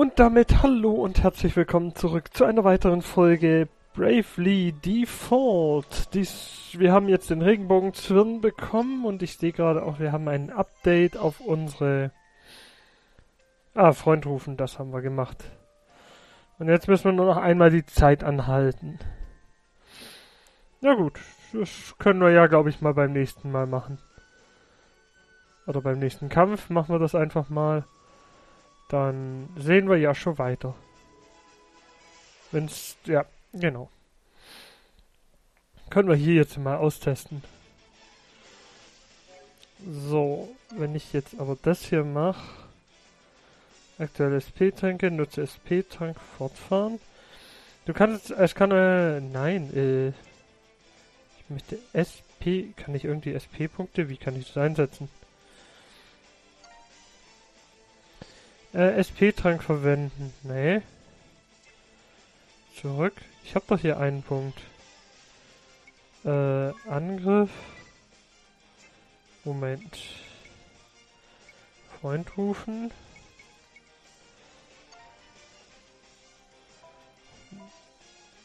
Und damit hallo und herzlich willkommen zurück zu einer weiteren Folge Bravely Default. Wir haben jetzt den Regenbogenzwirn bekommen und ich sehe gerade auch, wir haben ein Update auf unsere... Freund rufen, das haben wir gemacht. Und jetzt müssen wir nur noch einmal die Zeit anhalten. Na gut, das können wir ja, glaube ich, mal beim nächsten Mal machen. Oder beim nächsten Kampf machen wir das einfach mal. Dann sehen wir ja schon weiter. Wenn's, ja, genau. Können wir hier jetzt mal austesten. So, wenn ich jetzt aber das hier mache. Aktuelle SP-Tränke, nutze SP-Trank, fortfahren. Du kannst, nein, ich möchte SP, kann ich irgendwie SP-Punkte, wie kann ich das einsetzen? SP-Trank verwenden. Nee. Zurück. Ich habe doch hier einen Punkt. Angriff. Moment. Freund rufen.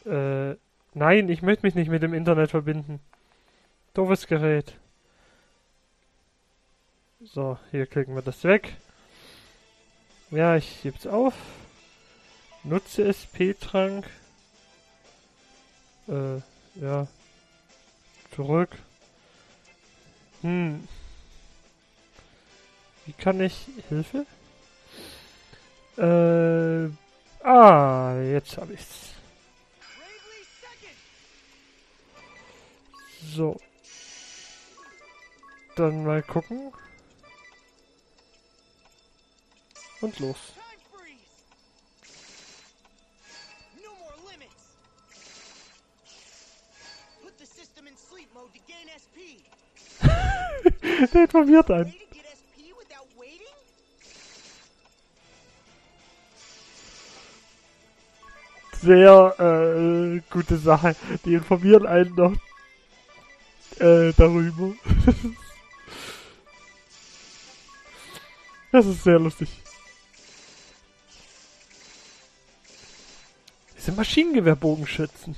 Nein, ich möchte mich nicht mit dem Internet verbinden. Doofes Gerät. So, hier klicken wir das weg. Ja, ich geb's auf. Nutze SP-Trank. Ja. Zurück. Wie kann ich... Hilfe? Jetzt hab ich's. So. Dann mal gucken. Und los. Der informiert einen. Sehr gute Sache. Die informieren einen noch darüber. Das ist sehr lustig. Diese Maschinengewehrbogenschützen.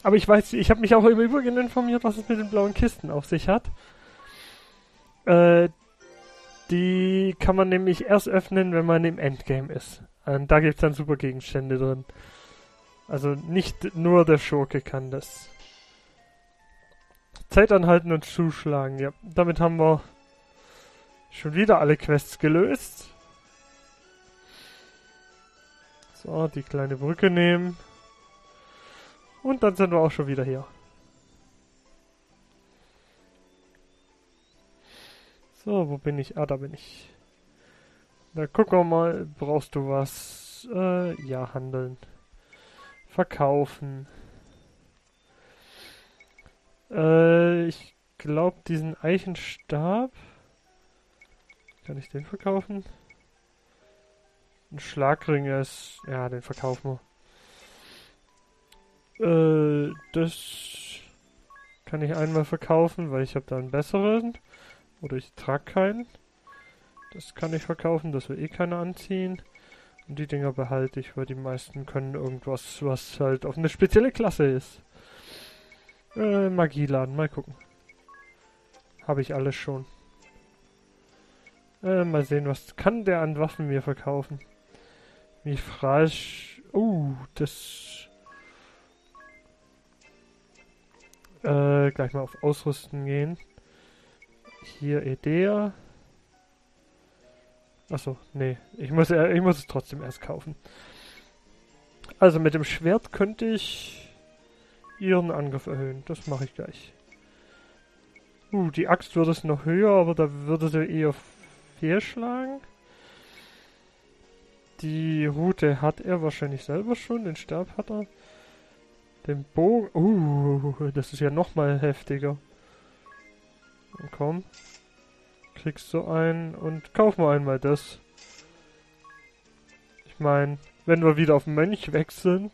Aber ich weiß, ich habe mich auch im Übrigen informiert, was es mit den blauen Kisten auf sich hat. Die kann man nämlich erst öffnen, wenn man im Endgame ist. Und da gibt es dann super Gegenstände drin. Also nicht nur der Schurke kann das. Zeit anhalten und zuschlagen. Ja, damit haben wir schon wieder alle Quests gelöst. So, die kleine Brücke nehmen. Und dann sind wir auch schon wieder hier. So, wo bin ich? Ah, da bin ich. Na, gucken wir mal. Brauchst du was? Ja, handeln. Verkaufen. Ich glaube, diesen Eichenstab. Kann ich den verkaufen? Ein Schlagring ist... Ja, den verkaufen wir. Das kann ich einmal verkaufen, weil ich habe da einen besseren. Oder ich trage keinen. Das kann ich verkaufen, das will eh keiner anziehen. Und die Dinger behalte ich, weil die meisten können irgendwas, was halt auf eine spezielle Klasse ist. Magieladen, mal gucken. Habe ich alles schon. Mal sehen, was kann der an Waffen mir verkaufen. Mifrage. Das... gleich mal auf Ausrüsten gehen. Hier Edea. Achso, nee. Ich muss es trotzdem erst kaufen. Also mit dem Schwert könnte ich ihren Angriff erhöhen. Das mache ich gleich. Die Axt würde es noch höher, aber da würde sie eher fehlschlagen. Die Rute hat er wahrscheinlich selber schon. Den Stab hat er. Den Bogen. Das ist ja nochmal heftiger. Und komm. Kriegst du einen und kauf mal einmal das. Ich meine, wenn wir wieder auf Mönch wechseln,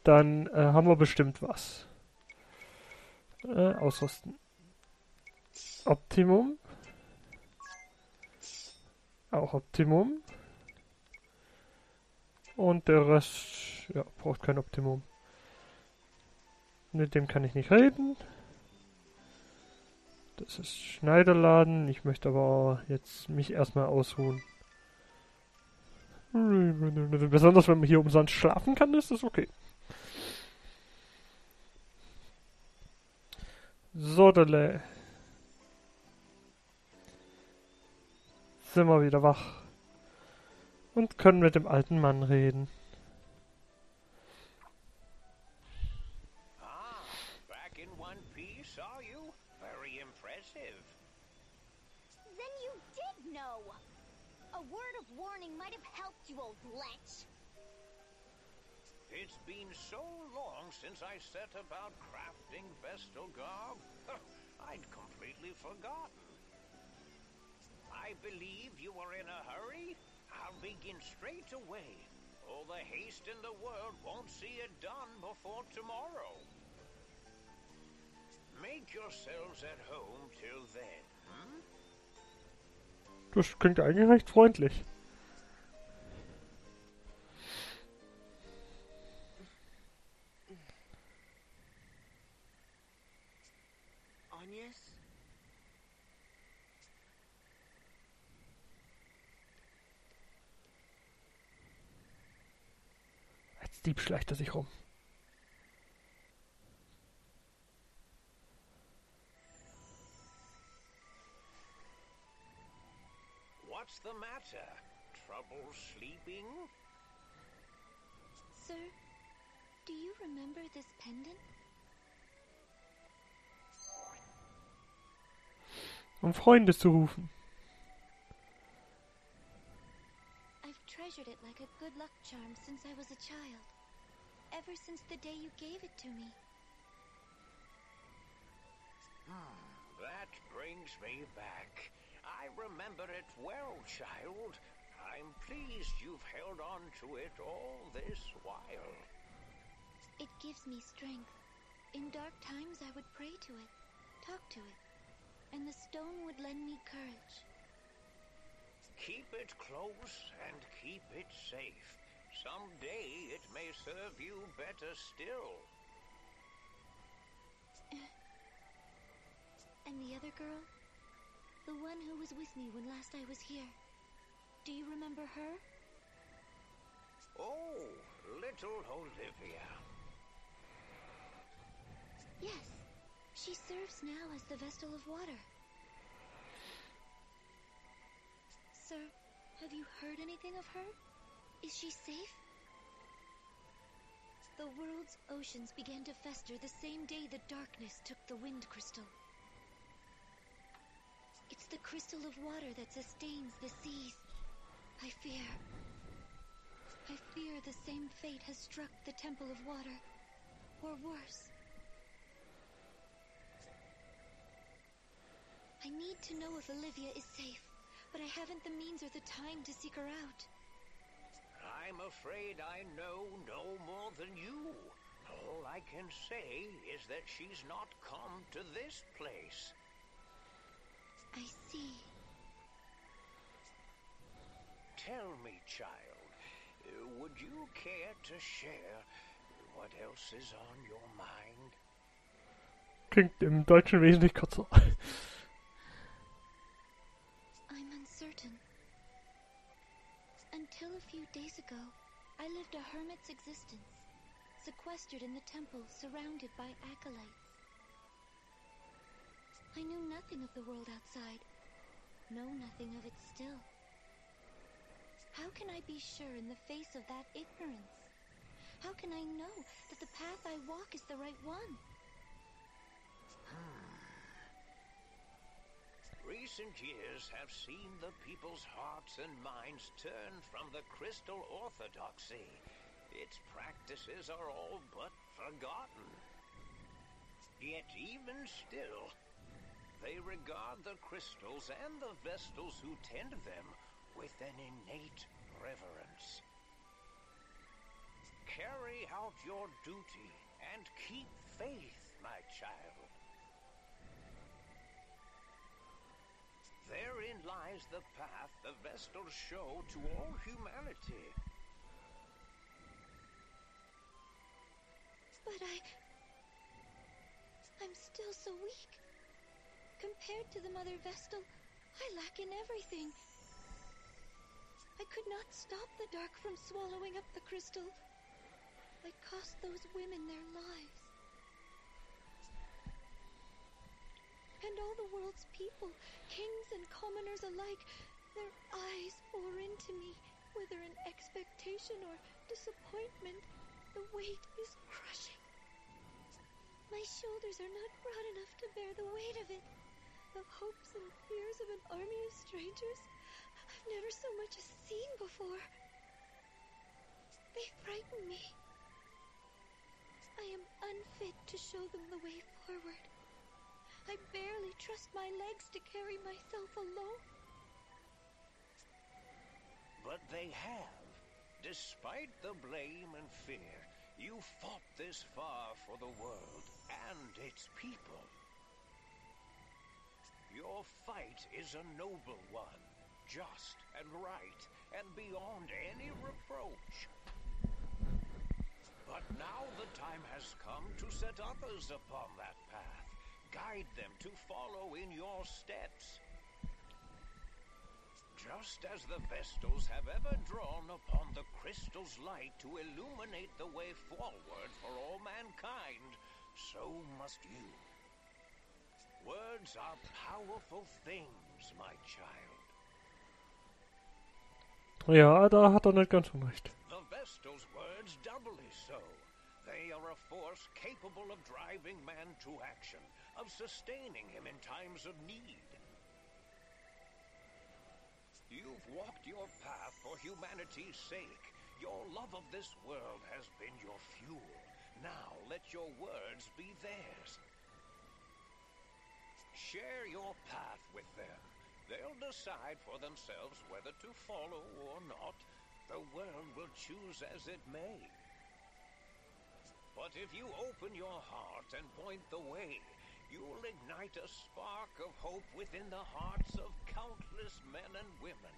dann haben wir bestimmt was. Ausrüsten. Optimum. Auch Optimum. Und der Rest, ja, braucht kein Optimum. Mit dem kann ich nicht reden. Das ist Schneiderladen. Ich möchte aber jetzt mich erstmal ausruhen. Besonders wenn man hier umsonst schlafen kann, ist das okay. Sodele. Sind wir wieder wach. Und können mit dem alten Mann reden. Back in one piece, are you? Very impressive. Then you did know! A word of warning might have helped you, old lech. It's been so long since I set about crafting Vestal garb. I'd completely forgotten. I believe you are in a hurry? I'll begin straight away. All the haste in the world won't see it done before tomorrow. Make yourselves at home till then, hm? Das klingt eigentlich recht freundlich. Agnès? Als Dieb schleicht er sich rum. What's the matter? Trouble sleeping? Sir, do you remember this pendant? Um Freunde zu rufen. I've treasured it like a good luck charm since I was a child. Ever since the day you gave it to me. That brings me back. I remember it well, child. I'm pleased you've held on to it all this while. It gives me strength. In dark times I would pray to it, talk to it, and the stone would lend me courage. Keep it close and keep it safe. Someday it may serve you better still. And the other girl? The one who was with me when last I was here. Do you remember her? Oh, little Olivia. Yes. She serves now as the Vestal of Water. Sir, have you heard anything of her? Is she safe? The world's oceans began to fester the same day the darkness took the wind crystal. It's the crystal of water that sustains the seas. I fear the same fate has struck the Temple of Water, or worse. I need to know if Olivia is safe, but I haven't the means or the time to seek her out. I'm afraid I know no more than you. All I can say is that she's not come to this place. I see. Tell me, child, would you care to share what else is on your mind? Klingt im Deutschen wesentlich kürzer. I'm uncertain. Until a few days ago, I lived a hermit's existence, sequestered in the temple, surrounded by acolytes. I knew nothing of the world outside, know nothing of it still. How can I be sure in the face of that ignorance? How can I know that the path I walk is the right one? Recent years have seen the people's hearts and minds turn from the crystal orthodoxy. Its practices are all but forgotten. Yet even still, they regard the crystals and the vestals who tend them with an innate reverence. Carry out your duty and keep faith, my child. Therein lies the path the Vestals show to all humanity. But I'm still so weak. Compared to the Mother Vestal, I lack in everything. I could not stop the dark from swallowing up the crystal. I cost those women their lives. And all the world's people, kings and commoners alike, their eyes bore into me, whether in expectation or disappointment. The weight is crushing. My shoulders are not broad enough to bear the weight of it. The hopes and fears of an army of strangers I've never so much as seen before. They frighten me. I am unfit to show them the way forward. I barely trust my legs to carry myself alone. But they have. Despite the blame and fear, you fought this far for the world and its people. Your fight is a noble one, just and right, and beyond any reproach. But now the time has come to set others upon that path, guide them to follow in your steps. Just as the Vestals have ever drawn upon the crystal's light to illuminate the way forward for all mankind, so must you. Words are powerful things, my child. Ja, da hat er nicht ganz unrecht. The Vestal's words doubly so. They are a force capable of driving man to action, of sustaining him in times of need. You've walked your path for humanity's sake. Your love of this world has been your fuel. Now let your words be theirs. Share your path with them. They'll decide for themselves whether to follow or not. The world will choose as it may. But if you open your heart and point the way, you'll ignite a spark of hope within the hearts of countless men and women.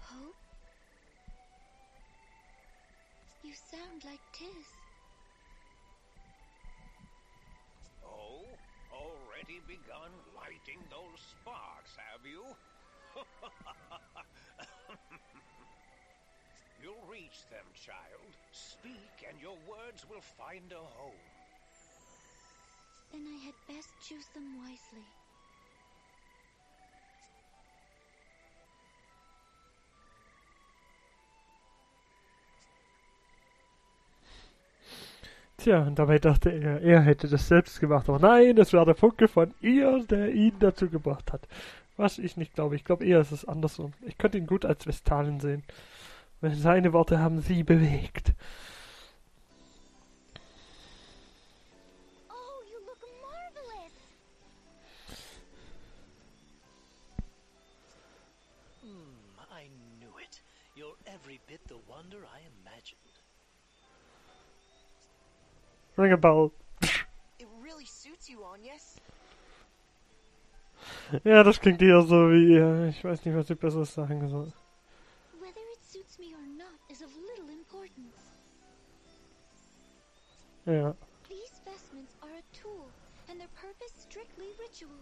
Hope? You sound like Tiz. Oh, already begun lighting those sparks, have you? You'll reach them, child. Speak, and your words will find a home. Then I had best choose them wisely. Tja, und dabei dachte er hätte das selbst gemacht. Aber nein, es war der Funke von ihr, der ihn dazu gebracht hat. Was ich nicht glaube. Ich glaube eher, es ist andersrum. Ich könnte ihn gut als Vestalen sehen. Weil seine Worte haben sie bewegt. Oh, you look marvelous! I knew it. You're every bit the wonder I imagined. Ringabel. It really suits you, Agnès. Ja, das klingt eher so wie, ich weiß nicht, was ich besseres sagen soll. Whether it suits me or not is of little importance. Ja. These vestments are a tool, and their purpose strictly ritual.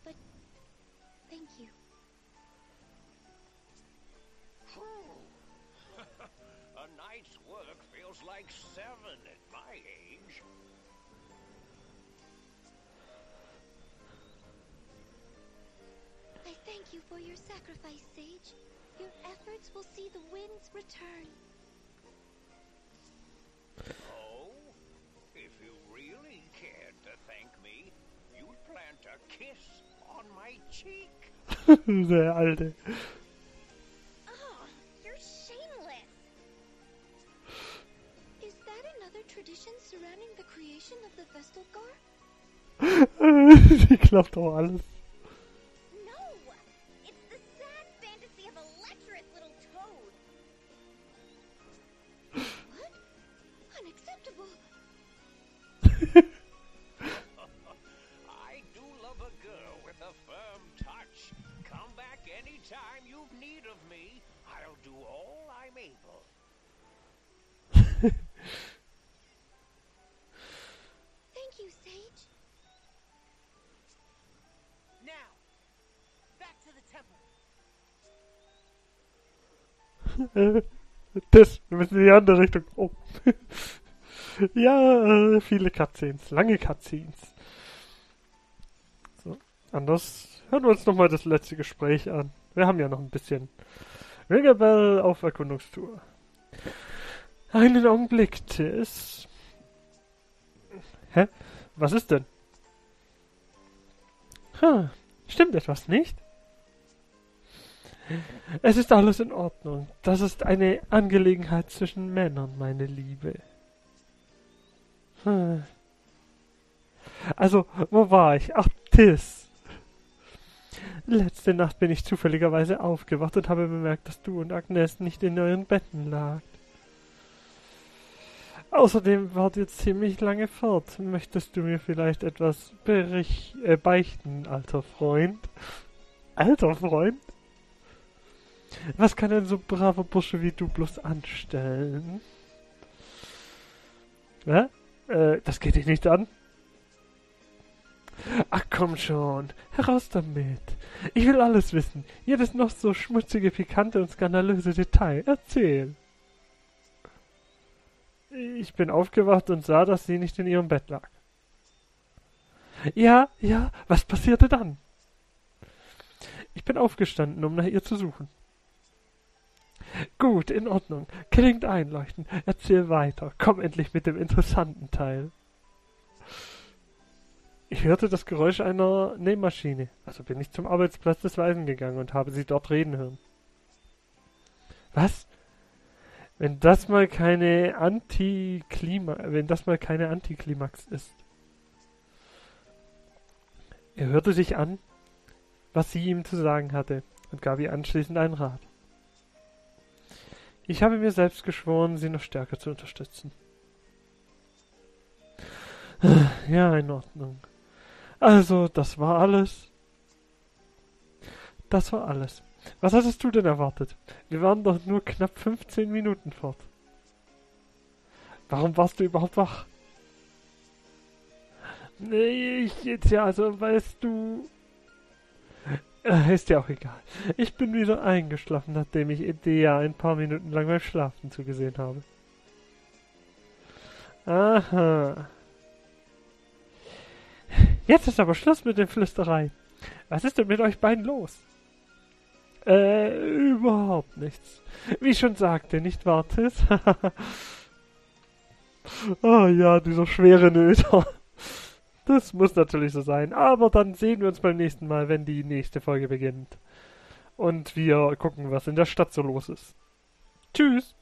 But thank you. A night's work feels like 7 at my age. I thank you for your sacrifice, Sage. Your efforts will see the winds return. Oh? If you really cared to thank me, you'd plant a kiss on my cheek. Der Alte. Oh, you're shameless. Is that another tradition surrounding the creation of the Vestalgar? Sie klappt auch alles. No! It's the sad fantasy of a lecherous little toad. What? Unacceptable. I do love a girl with a firm touch. Come back anytime you've need of me. I'll do all I'm able. you, Sage. Now, back to the temple. Das, wir müssen in die andere Richtung. Oh. Ja, viele Cutscenes, lange Cutscenes. So, anders hören wir uns nochmal das letzte Gespräch an. Wir haben ja noch ein bisschen. Ringabel auf Erkundungstour. Einen Augenblick, Tiz. Hä? Was ist denn? Stimmt etwas nicht? Es ist alles in Ordnung. Das ist eine Angelegenheit zwischen Männern, meine Liebe. Also, wo war ich? Ach, Tiz. Letzte Nacht bin ich zufälligerweise aufgewacht und habe bemerkt, dass du und Agnès nicht in euren Betten lagt. Außerdem wart ihr ziemlich lange fort. Möchtest du mir vielleicht etwas beichten, alter Freund? Alter Freund? Was kann ein so braver Bursche wie du bloß anstellen? Ja? Das geht dich nicht an? Ach komm schon, heraus damit. Ich will alles wissen. Jedes noch so schmutzige, pikante und skandalöse Detail. Erzähl. Ich bin aufgewacht und sah, dass sie nicht in ihrem Bett lag. Ja, was passierte dann? Ich bin aufgestanden, um nach ihr zu suchen. Gut, in Ordnung. Klingt einleuchtend. Erzähl weiter. Komm endlich mit dem interessanten Teil. Ich hörte das Geräusch einer Nähmaschine. Also bin ich zum Arbeitsplatz des Weisen gegangen und habe sie dort reden hören. Was? Wenn das mal keine Antiklimax ist. Er hörte sich an, was sie ihm zu sagen hatte, und gab ihr anschließend einen Rat. Ich habe mir selbst geschworen, sie noch stärker zu unterstützen. Ja, in Ordnung. Also, das war alles. Das war alles. Was hattest du denn erwartet? Wir waren doch nur knapp 15 Minuten fort. Warum warst du überhaupt wach? Nee, weißt du... Ist ja auch egal. Ich bin wieder eingeschlafen, nachdem ich Edea ein paar Minuten lang beim Schlafen zugesehen habe. Aha. Jetzt ist aber Schluss mit den Flüstereien. Was ist denn mit euch beiden los? Überhaupt nichts. Wie ich schon sagte, nicht wahr, Tiz? Oh ja, dieser schwere Nöter. Das muss natürlich so sein. Aber dann sehen wir uns beim nächsten Mal, wenn die nächste Folge beginnt. Und wir gucken, was in der Stadt so los ist. Tschüss!